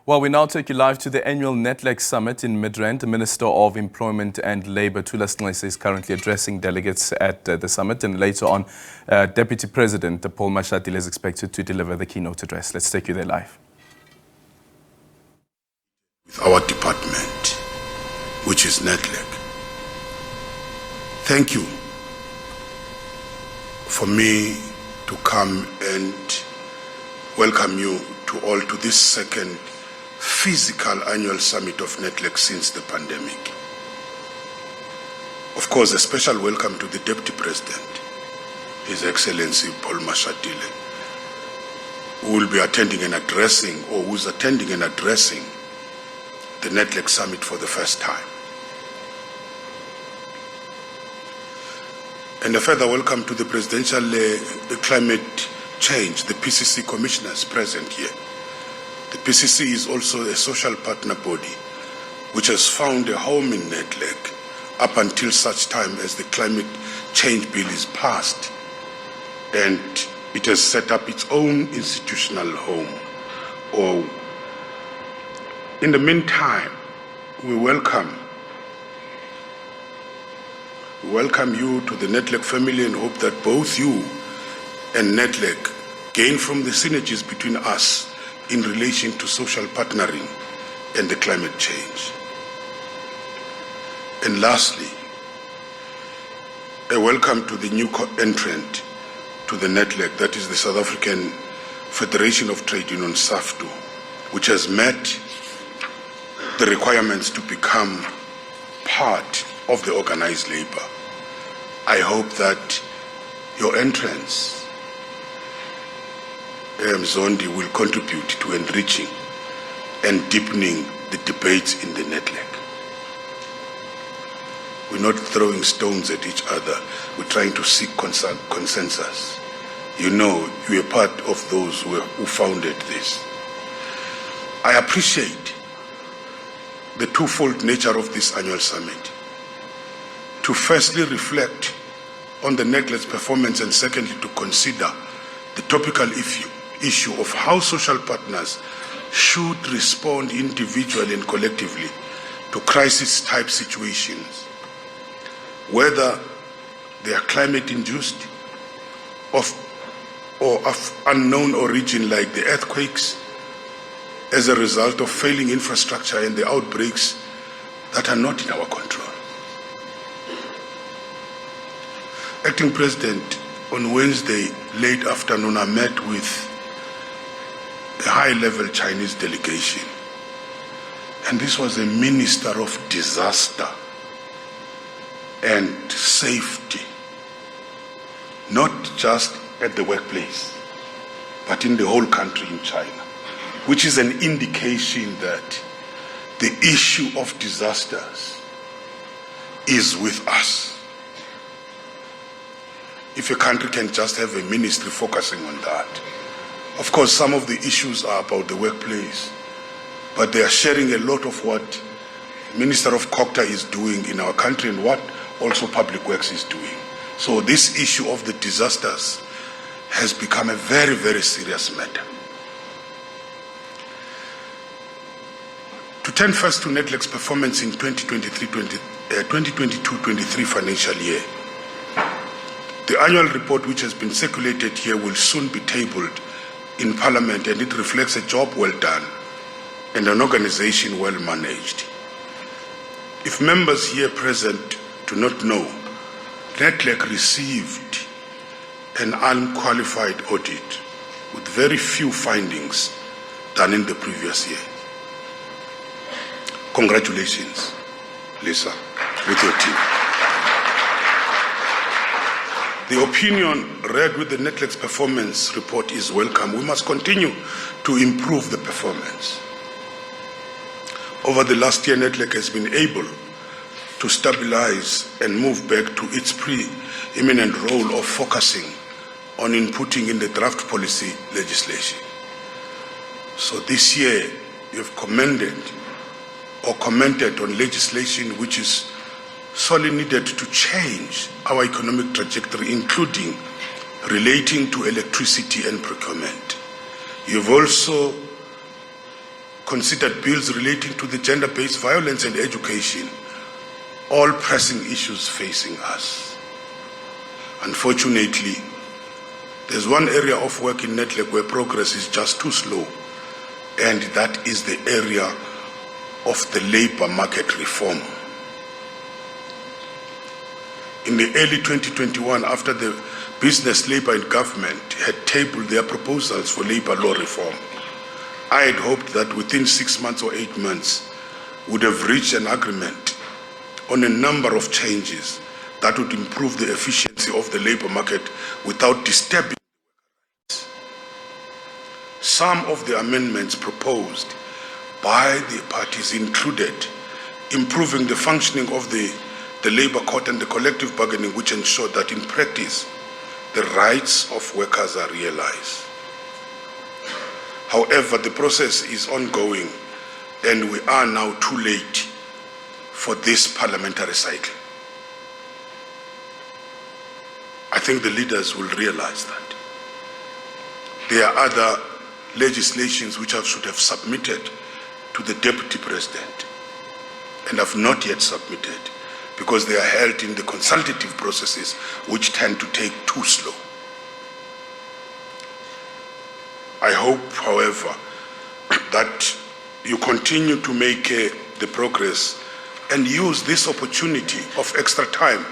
Well, we now take you live to the annual Nedlac Summit in Midrand. The Minister of Employment and Labour, Thulas Nxesi, is currently addressing delegates at the summit, and later on, Deputy President Paul Mashatile is expected to deliver the keynote address. Let's take you there live. With our department, which is Nedlac, thank you for me to come and welcome you to all to this second physical annual summit of Nedlac since the pandemic. Of course, a special welcome to the Deputy President, His Excellency Paul Mashatile, who will be attending and addressing, or who's attending and addressing the Nedlac Summit for the first time. And a further welcome to the Presidential Climate Change, the PCC commissioners present here. The PCC is also a social partner body which has found a home in Nedlac up until such time as the climate change bill is passed, and it has set up its own institutional home. In the meantime, we welcome you to the Nedlac family and hope that both you and Nedlac gain from the synergies between us in relation to social partnering and the climate change. And lastly, a welcome to the new entrant to the Nedlac, that is the South African Federation of Trade Unions, SAFTU, which has met the requirements to become part of the organized labor. I hope that your entrance, Zondi, will contribute to enriching and deepening the debates in the Nedlac. We're not throwing stones at each other. We're trying to seek consensus. You know, you are part of those who founded this. I appreciate the twofold nature of this annual summit. To firstly reflect on the Nedlac's performance, and secondly to consider the topical issue of how social partners should respond individually and collectively to crisis-type situations, whether they are climate-induced or of unknown origin like the earthquakes as a result of failing infrastructure and the outbreaks that are not in our control. Acting President, on Wednesday late afternoon, I met with a high-level Chinese delegation, and this was a minister of disaster and safety, not just at the workplace, but in the whole country in China, which is an indication that the issue of disasters is with us. If a country can just have a ministry focusing on that. Of course, some of the issues are about the workplace, but they are sharing a lot of what Minister of Kokta is doing in our country and what also Public Works is doing. So this issue of the disasters has become a very, very serious matter. To turn first to Nedlac's performance in 2022-23 financial year, the annual report which has been circulated here will soon be tabled in Parliament, and it reflects a job well done and an organization well managed. If members here present do not know, Nedlac received an unqualified audit with very few findings done in the previous year. Congratulations, Lisa, with your team. The opinion read with the Nedlac's performance report is welcome. We must continue to improve the performance. Over the last year, Nedlac has been able to stabilize and move back to its pre-eminent role of focusing on inputting in the draft policy legislation. So this year, you have commented on legislation which is sorely needed to change our economic trajectory, including relating to electricity and procurement. You've also considered bills relating to the gender-based violence and education, all pressing issues facing us. Unfortunately, there's one area of work in Nedlac where progress is just too slow, and that is the area of the labour market reform. In the early 2021, after the business, labour and government had tabled their proposals for labour law reform, I had hoped that within 6 months or 8 months, we would have reached an agreement on a number of changes that would improve the efficiency of the labour market without disturbing. Some of the amendments proposed by the parties included improving the functioning of the labour court and the collective bargaining, which ensured that in practice the rights of workers are realized. However, the process is ongoing and we are now too late for this parliamentary cycle. I think the leaders will realize that. There are other legislations which I should have submitted to the Deputy President and have not yet submitted because they are held in the consultative processes which tend to take too slow. I hope, however, that you continue to make the progress and use this opportunity of extra time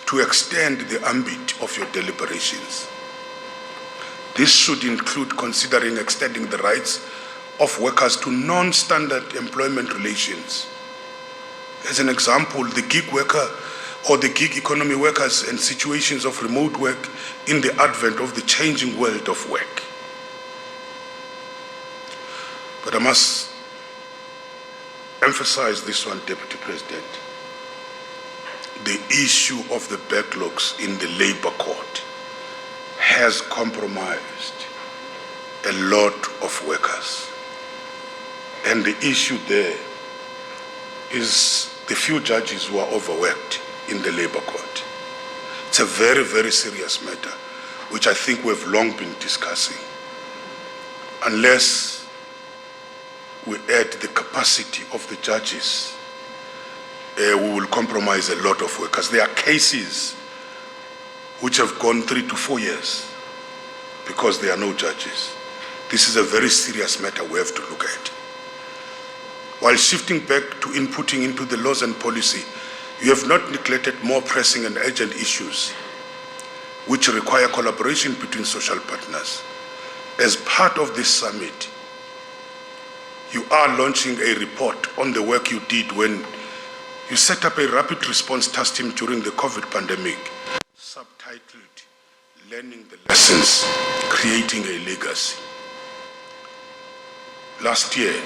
to extend the ambit of your deliberations. This should include considering extending the rights of workers to non-standard employment relations. As an example, the gig worker or the gig economy workers and situations of remote work in the advent of the changing world of work. But I must emphasize this one, Deputy President. The issue of the backlogs in the Labour Court has compromised a lot of workers. And the issue there is the few judges who are overworked in the Labour Court. It's a very, very serious matter, which I think we've long been discussing. Unless we add the capacity of the judges, we will compromise a lot of workers. There are cases which have gone 3 to 4 years because there are no judges. This is a very serious matter we have to look at. While shifting back to inputting into the laws and policy, you have not neglected more pressing and urgent issues which require collaboration between social partners. As part of this summit, you are launching a report on the work you did when you set up a rapid response task team during the COVID pandemic, subtitled Learning the Lessons, Creating a Legacy. Last year,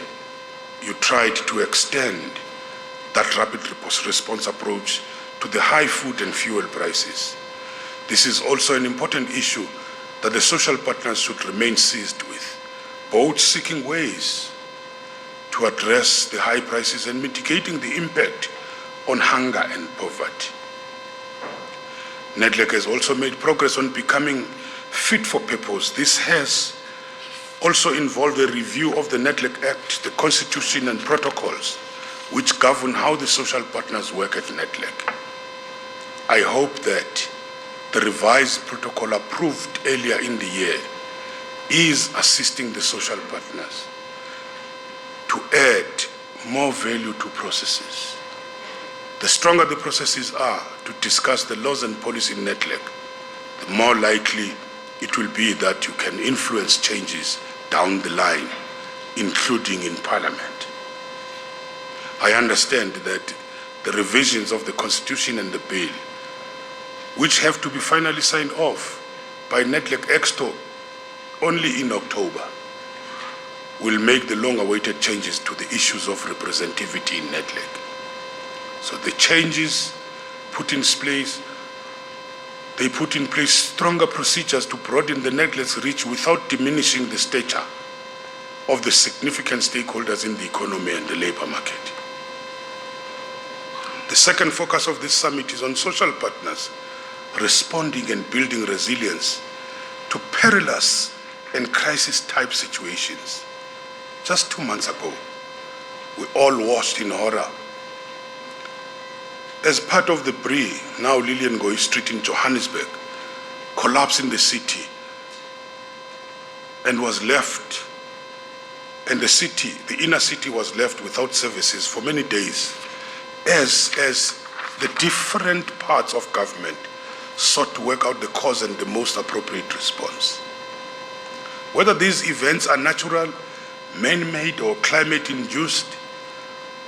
you tried to extend that rapid response approach to the high food and fuel prices. This is also an important issue that the social partners should remain seized with, both seeking ways to address the high prices and mitigating the impact on hunger and poverty. Nedlac has also made progress on becoming fit for purpose. This has also involved a review of the Nedlac Act, the Constitution and protocols which govern how the social partners work at Nedlac. I hope that the revised protocol approved earlier in the year is assisting the social partners to add more value to processes. The stronger the processes are to discuss the laws and policy in Nedlac, the more likely it will be that you can influence changes down the line, including in Parliament. I understand that the revisions of the Constitution and the bill, which have to be finally signed off by Nedlac Exto only in October, will make the long-awaited changes to the issues of representativity in Nedlac. So the changes put in place, they put in place stronger procedures to broaden the Nedlac's reach without diminishing the stature of the significant stakeholders in the economy and the labour market. The second focus of this summit is on social partners responding and building resilience to perilous and crisis-type situations. Just 2 months ago, we all watched in horror. As part of the Bree, now Lillian Ngoyi Street in Johannesburg, collapsed in the city and was left, and the city, the inner city was left without services for many days as the different parts of government sought to work out the cause and the most appropriate response. Whether these events are natural, man-made or climate-induced,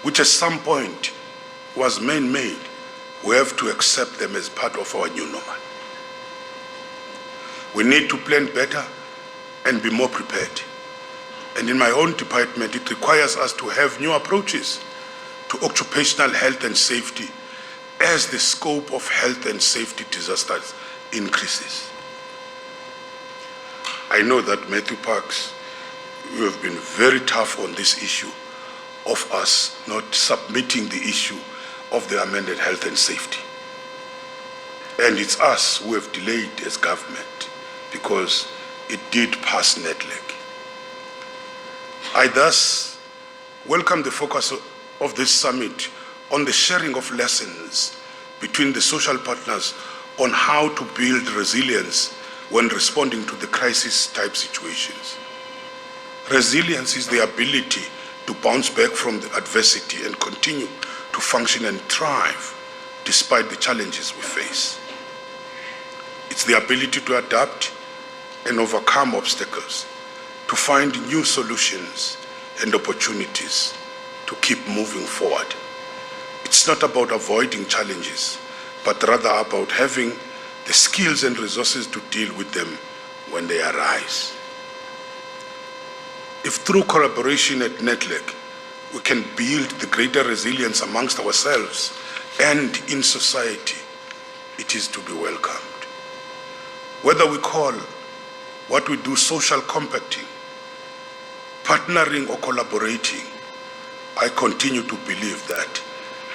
which at some point was man-made, we have to accept them as part of our new normal. We need to plan better and be more prepared. And in my own department, it requires us to have new approaches to occupational health and safety as the scope of health and safety disasters increases. I know that Matthew Parks, you have been very tough on this issue of us not submitting the issue of the amended health and safety. And it's us who have delayed as government because it did pass Nedlac. I thus welcome the focus of this summit on the sharing of lessons between the social partners on how to build resilience when responding to the crisis-type situations. Resilience is the ability to bounce back from the adversity and continue to function and thrive despite the challenges we face. It's the ability to adapt and overcome obstacles, to find new solutions and opportunities to keep moving forward. It's not about avoiding challenges, but rather about having the skills and resources to deal with them when they arise. If through collaboration at Nedlac, we can build the greater resilience amongst ourselves and in society, it is to be welcomed. Whether we call what we do social compacting, partnering or collaborating, I continue to believe that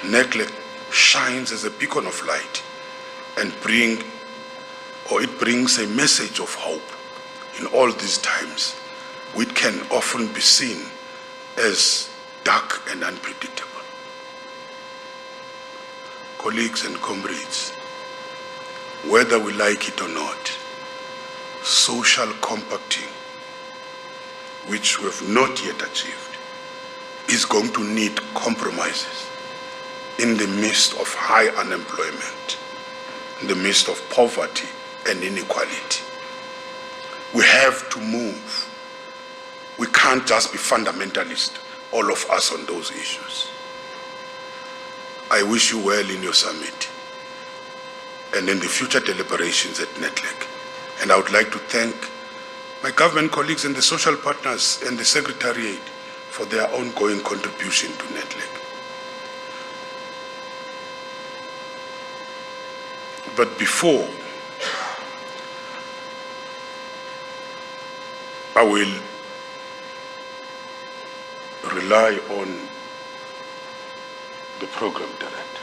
Nedlac shines as a beacon of light and it brings a message of hope in all these times, which can often be seen as dark and unpredictable. Colleagues and comrades, whether we like it or not, social compacting, which we have not yet achieved, is going to need compromises in the midst of high unemployment, in the midst of poverty and inequality. We have to move. We can't just be fundamentalist, all of us, on those issues. I wish you well in your summit and in the future deliberations at Nedlac. And I would like to thank my government colleagues and the social partners and the Secretariat for their ongoing contribution to Nedlac. But before I will rely on the program director.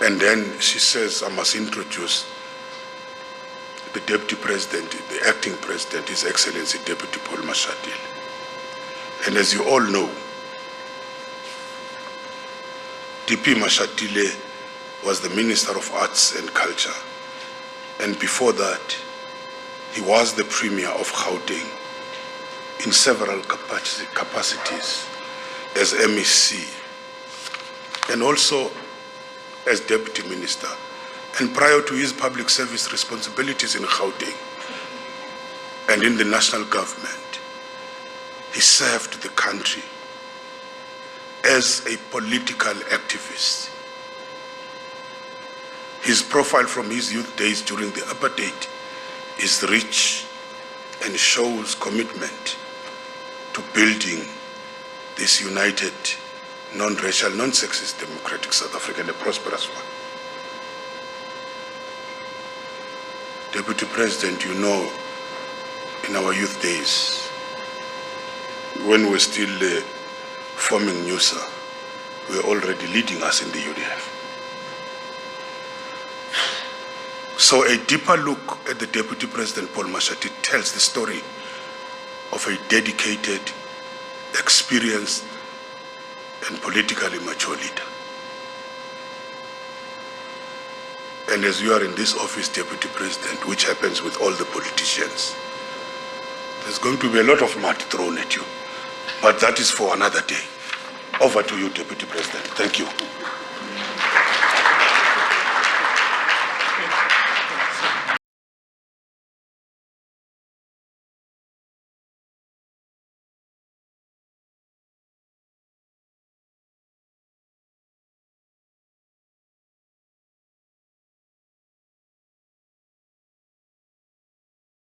And then she says I must introduce the Deputy President, the Acting President, His Excellency Deputy Paul Mashatile. And as you all know, DP Mashatile was the Minister of Arts and Culture. And before that, he was the Premier of Gauteng in several capacities as MEC and also as Deputy Minister. And prior to his public service responsibilities in Gauteng and in the national government, he served the country as a political activist. His profile from his youth days during the apartheid is rich and shows commitment to building this united, non-racial, non-sexist, democratic South Africa, and a prosperous one. Deputy President, you know, in our youth days, when we were still forming NUSA, we were already leading us in the UDF. So a deeper look at the Deputy President Paul Mashatile tells the story of a dedicated experienced, and politically mature leader. And as you are in this office, Deputy President, which happens with all the politicians, there's going to be a lot of mud thrown at you. But that is for another day. Over to you, Deputy President. Thank you.